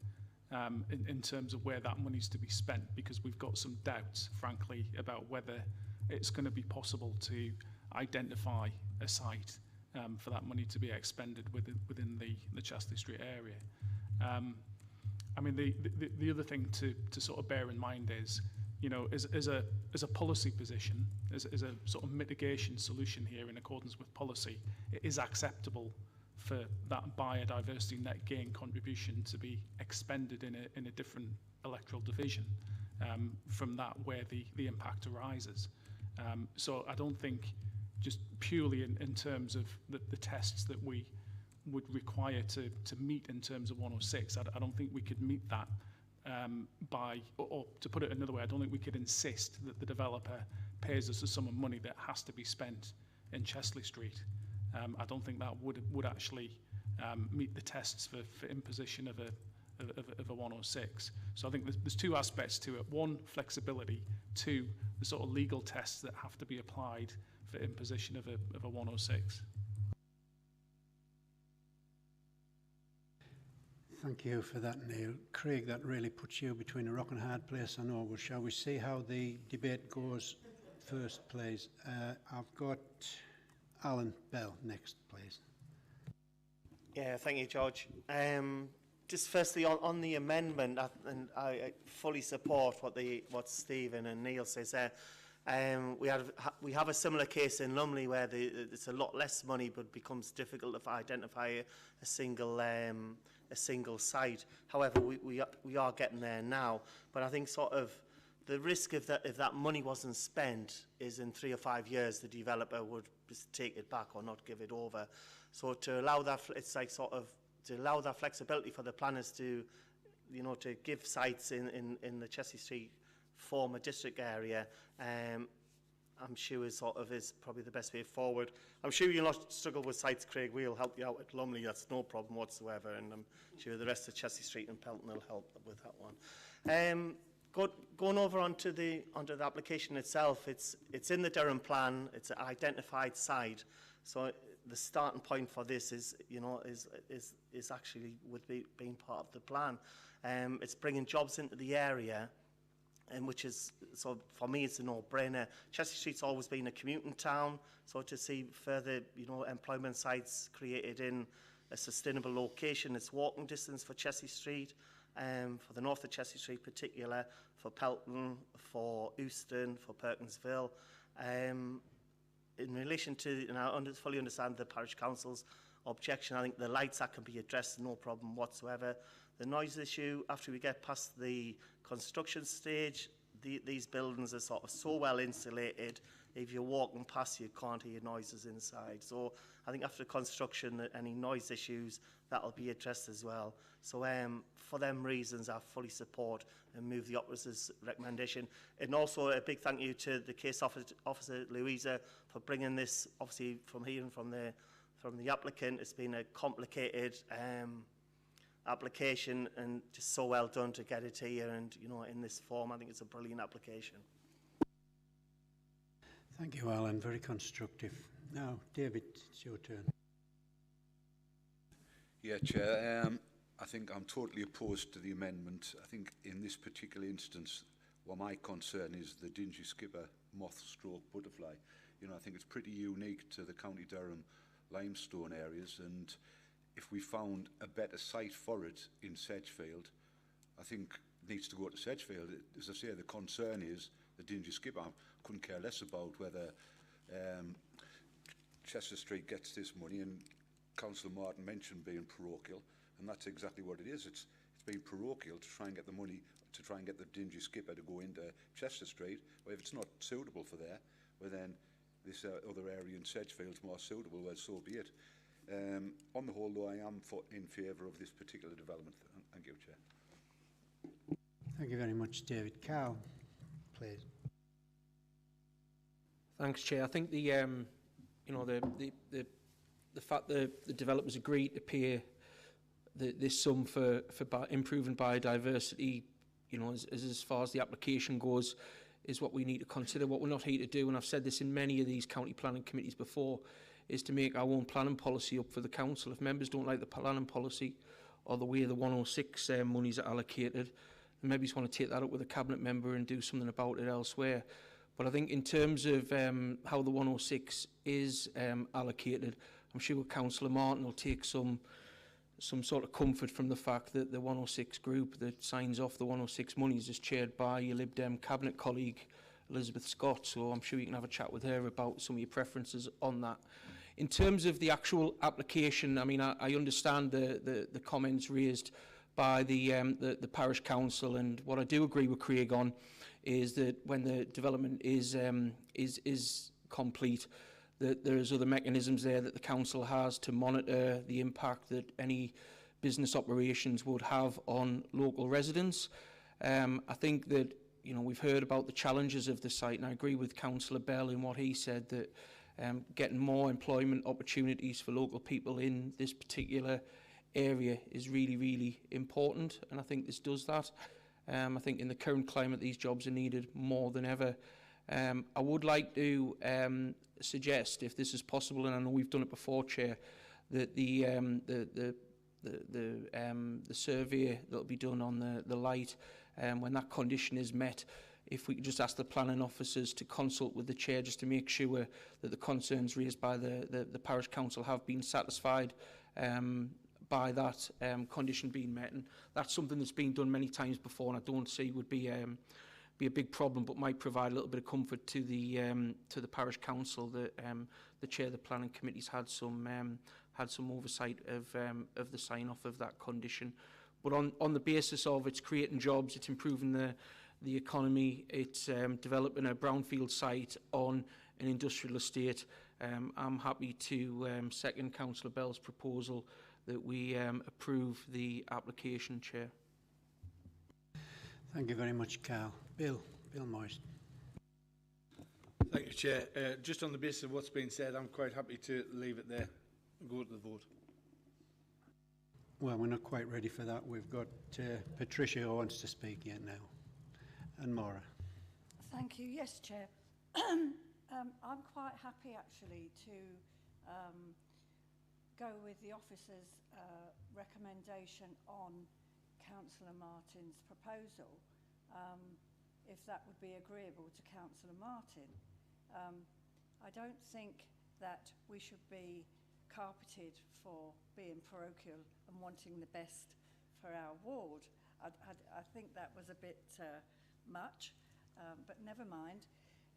in terms of where that money's to be spent, because we've got some doubts, frankly, about whether it's going to be possible to identify a site for that money to be expended within the Chesley Street area. I mean, the other thing to sort of bear in mind is, you know, as a policy position, as a sort of mitigation solution here in accordance with policy, it is acceptable for that biodiversity net gain contribution to be expended in a different electoral division from that where the impact arises. So I don't think just purely in terms of the tests that we would require to meet in terms of 106, I don't think we could meet that or to put it another way, I don't think we could insist that the developer pays us a sum of money that has to be spent in Chesley Street. I don't think that would actually meet the tests for imposition of a 106. So I think there's two aspects to it. One, flexibility. Two, the sort of legal tests that have to be applied for imposition of a 106. Thank you for that, Neil. Craig, that really puts you between a rock and a hard place, I know. Well, shall we see how the debate goes first, please? I've got Alan Bell next, please. Yeah, thank you, George. Just firstly on the amendment, I fully support what Stephen and Neil says there. We have a similar case in Lumley where it's a lot less money, but becomes difficult to identify a single site. However, we are getting there now. But I think sort of the risk if that money wasn't spent is in 3 or 5 years the developer would just take it back or not give it over. So to allow that, it's like sort of to allow that flexibility for the planners to, you know, to give sites in the Chesley Street former district area, I'm sure is probably the best way forward. I'm sure you'll not struggle with sites, Craig. We'll help you out at Lumley. That's no problem whatsoever, and I'm sure the rest of Chesley Street and Pelton will help with that one. Going over onto the application itself, it's in the Durham plan. It's an identified site, so the starting point for this is, you know, is actually would be being part of the plan. It's bringing jobs into the area. And which is, so for me, it's a no-brainer. Chesley Street's always been a commuting town, so to see further, you know, employment sites created in a sustainable location, it's walking distance for Chesley Street, for the north of Chesley Street in particular, for Pelton, for Euston, for Perkinsville. In relation to, and I fully understand the parish council's objection, I think the lights that can be addressed, no problem whatsoever. The noise issue, after we get past the construction stage, these buildings are sort of so well insulated, if you're walking past you can't hear noises inside. So I think after construction, any noise issues, that'll be addressed as well. So for them reasons, I fully support and move the officer's recommendation. And also a big thank you to the case officer Louisa for bringing this, obviously from hearing from the applicant. It's been a complicated application and just so well done to get it here and, you know, in this form. I think it's a brilliant application. Thank you, Alan. Very constructive. Now, David, it's your turn. Yeah, Chair. I think I'm totally opposed to the amendment. I think in this particular instance, what my concern is the dingy skipper moth stroke butterfly You know, I think it's pretty unique to the County Durham limestone areas, and if we found a better site for it in Sedgefield, I think it needs to go to Sedgefield. As I say, the concern is the Dingy Skip. I couldn't care less about whether Chester Street gets this money, and Councillor Martin mentioned being parochial, and that's exactly what it is. It's being parochial to try and get the money, to try and get the Dingy Skipper to go into Chester Street. But if it's not suitable for there, well then this other area in Sedgefield's more suitable, well, so be it. On the whole, though, I am in favour of this particular development. Thank you, Chair. Thank you very much, David. Carl, please. Thanks, Chair. I think the you know, the fact that the developers agreed to pay this sum for improving biodiversity, you know, as far as the application goes, is what we need to consider. What we're not here to do, and I've said this in many of these county planning committees before, is to make our own planning policy up for the council. If members don't like the planning policy or the way the 106 monies are allocated, then maybe just want to take that up with a cabinet member and do something about it elsewhere. But I think in terms of how the 106 is allocated, I'm sure Councillor Martin will take some sort of comfort from the fact that the 106 group that signs off the 106 monies is chaired by your Lib Dem cabinet colleague Elizabeth Scott, so I'm sure you can have a chat with her about some of your preferences on that. In terms of the actual application, I mean, I understand the comments raised by the parish council, and what I do agree with Craig on is that when the development is complete, that there's other mechanisms there that the council has to monitor the impact that any business operations would have on local residents. I think that, you know, we've heard about the challenges of the site, and I agree with Councillor Bell in what he said, that getting more employment opportunities for local people in this particular area is really, really important, and I think this does that. I think in the current climate, these jobs are needed more than ever. I would like to suggest, if this is possible, and I know we've done it before, Chair, that the survey that will be done on the light, when that condition is met, if we could just ask the planning officers to consult with the Chair just to make sure that the concerns raised by the parish council have been satisfied by that condition being met. And that's something that's been done many times before, and I don't see would be a big problem, but might provide a little bit of comfort to the parish council that the chair of the planning committee's had some oversight of the sign off of that condition. But on the basis of it's creating jobs, it's improving the economy, it's developing a brownfield site on an industrial estate, I'm happy to second Councillor Bell's proposal that we approve the application, Chair. Thank you very much, Carl. Bill Morris. Thank you, Chair. Just on the basis of what's been said, I'm quite happy to leave it there and go to the vote. Well, we're not quite ready for that. We've got Patricia who wants to speak yet now, and Maura. Thank you. Yes, Chair. I'm quite happy actually to go with the officer's recommendation on Councillor Martin's proposal, if that would be agreeable to Councillor Martin. I don't think that we should be carpeted for being parochial and wanting the best for our ward. I think that was a bit much, but never mind.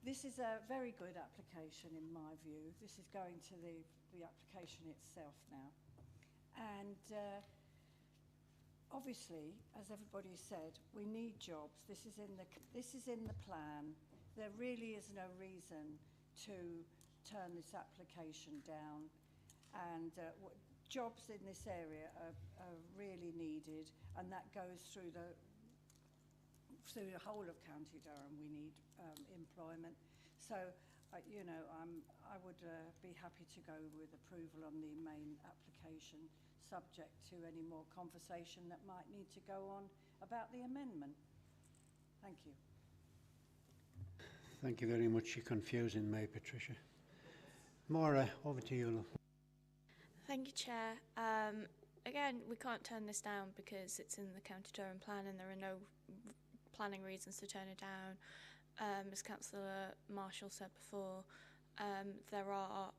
This is a very good application in my view. This is going to the application itself now. And obviously, as everybody said, we need jobs. This is in the plan. There really is no reason to turn this application down. And jobs in this area are really needed, and that goes through the whole of County Durham. We need employment. So, you know, I would be happy to go with approval on the main application, subject to any more conversation that might need to go on about the amendment. Thank you. Thank you very much. You're confusing me, Patricia. Maura, over to you, love. Thank you, Chair. Again, we can't turn this down because it's in the County Durham plan and there are no planning reasons to turn it down. As Councillor Marshall said before, There are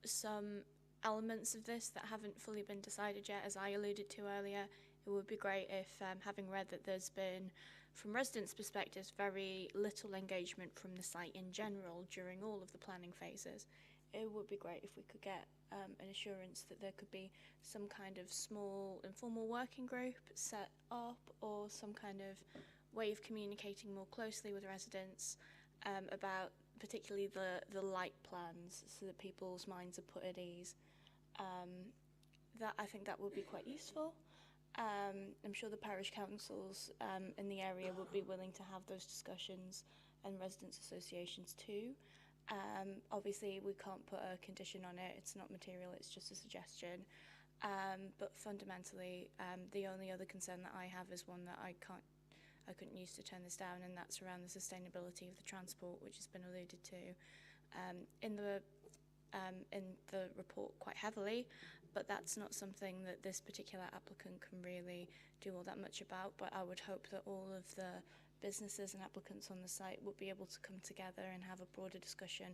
some elements of this that haven't fully been decided yet, as I alluded to earlier. It would be great if, having read that there's been, from residents' perspectives, very little engagement from the site in general during all of the planning phases, it would be great if we could get an assurance that there could be some kind of small informal working group set up, or some kind of way of communicating more closely with residents about particularly the light plans, so that people's minds are put at ease. I think that would be quite useful. I'm sure the parish councils in the area would be willing to have those discussions, and residents' associations too. Obviously, we can't put a condition on it. It's not material, it's just a suggestion. But fundamentally, the only other concern that I have is one that I couldn't use to turn this down, and that's around the sustainability of the transport, which has been alluded to in the report quite heavily. But that's not something that this particular applicant can really do all that much about. But I would hope that all of the businesses and applicants on the site would be able to come together and have a broader discussion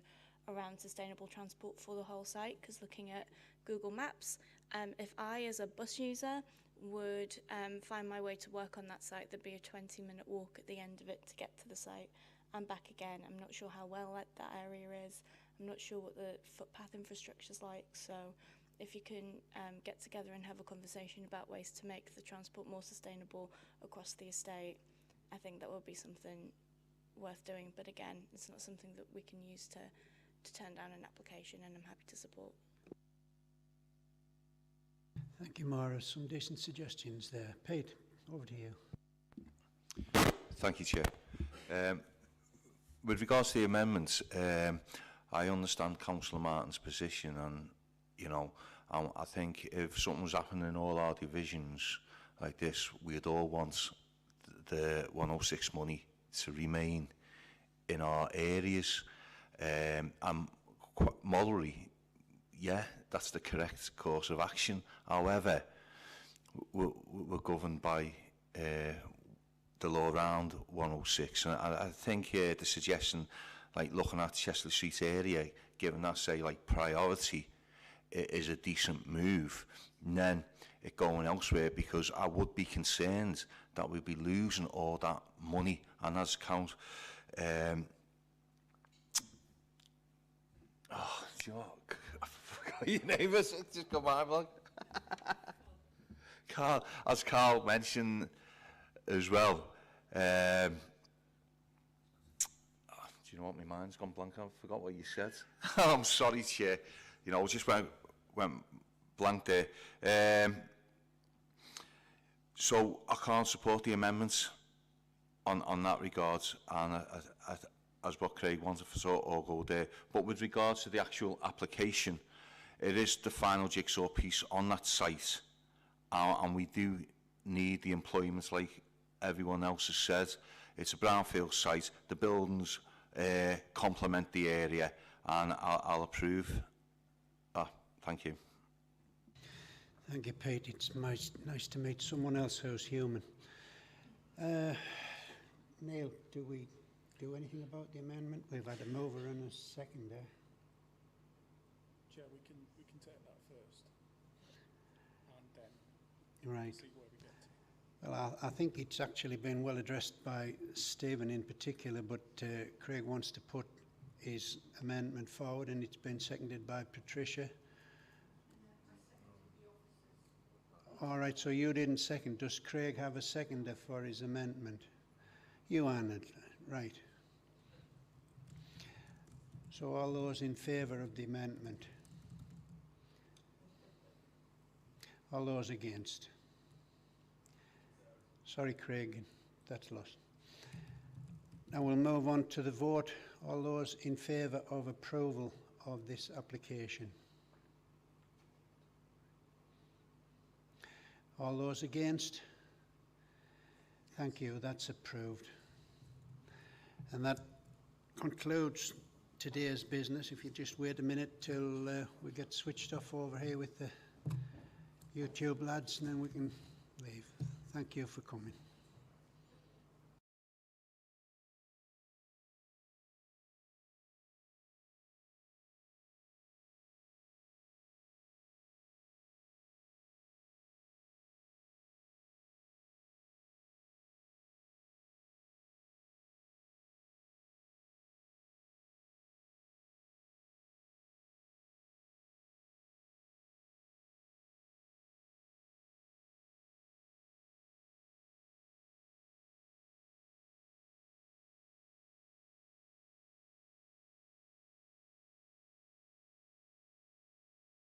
around sustainable transport for the whole site. Because looking at Google Maps, if I, as a bus user, would find my way to work on that site, there'd be a 20-minute walk at the end of it to get to the site and back again. I'm not sure how well lit that area is. I'm not sure what the footpath infrastructure's like. So if you can get together and have a conversation about ways to make the transport more sustainable across the estate, I think that would be something worth doing. But again, it's not something that we can use to turn down an application, and I'm happy to support. Thank you, Maura. Some decent suggestions there. Pete, over to you. Thank you, Chair. With regards to the amendments, I understand Councillor Martin's position, and, you know, I think if something was happening in all our divisions like this, we'd all want the 106 money to remain in our areas. And morally, yeah, that's the correct course of action. However, we're governed by the law around 106, and I think the suggestion, like looking at Chesley Street area, given that, say, like priority, is a decent move, and then it going elsewhere, because I would be concerned that we'd be losing all that money. And as count, I forgot your name, it's just got my mind. Carl, as Carl mentioned as well, do you know what, my mind's gone blank, I forgot what you said. I'm sorry, Chair, you know, just went blank there. So I can't support the amendments on that regard, and as what Craig wanted for sort of go there. But with regards to the actual application, it is the final jigsaw piece on that site, and we do need the employment, like everyone else has said. It's a brownfield site. The buildings complement the area, and I'll approve that. Thank you. Thank you, Pete. It's nice to meet someone else who's human. Neil, do we do anything about the amendment? We've had a mover and a seconder. Chair, we can take that first, and then Right. see where we get to. Well, I think it's actually been well addressed by Stephen in particular, but Craig wants to put his amendment forward, and it's been seconded by Patricia. All right, so you didn't second. Does Craig have a seconder for his amendment? You, Anna, right. So all those in favour of the amendment? All those against? Sorry, Craig, that's lost. Now we'll move on to the vote. All those in favour of approval of this application? All those against? Thank you, that's approved. And that concludes today's business. If you just wait a minute till we get switched off over here with the YouTube lads, and then we can leave. Thank you for coming.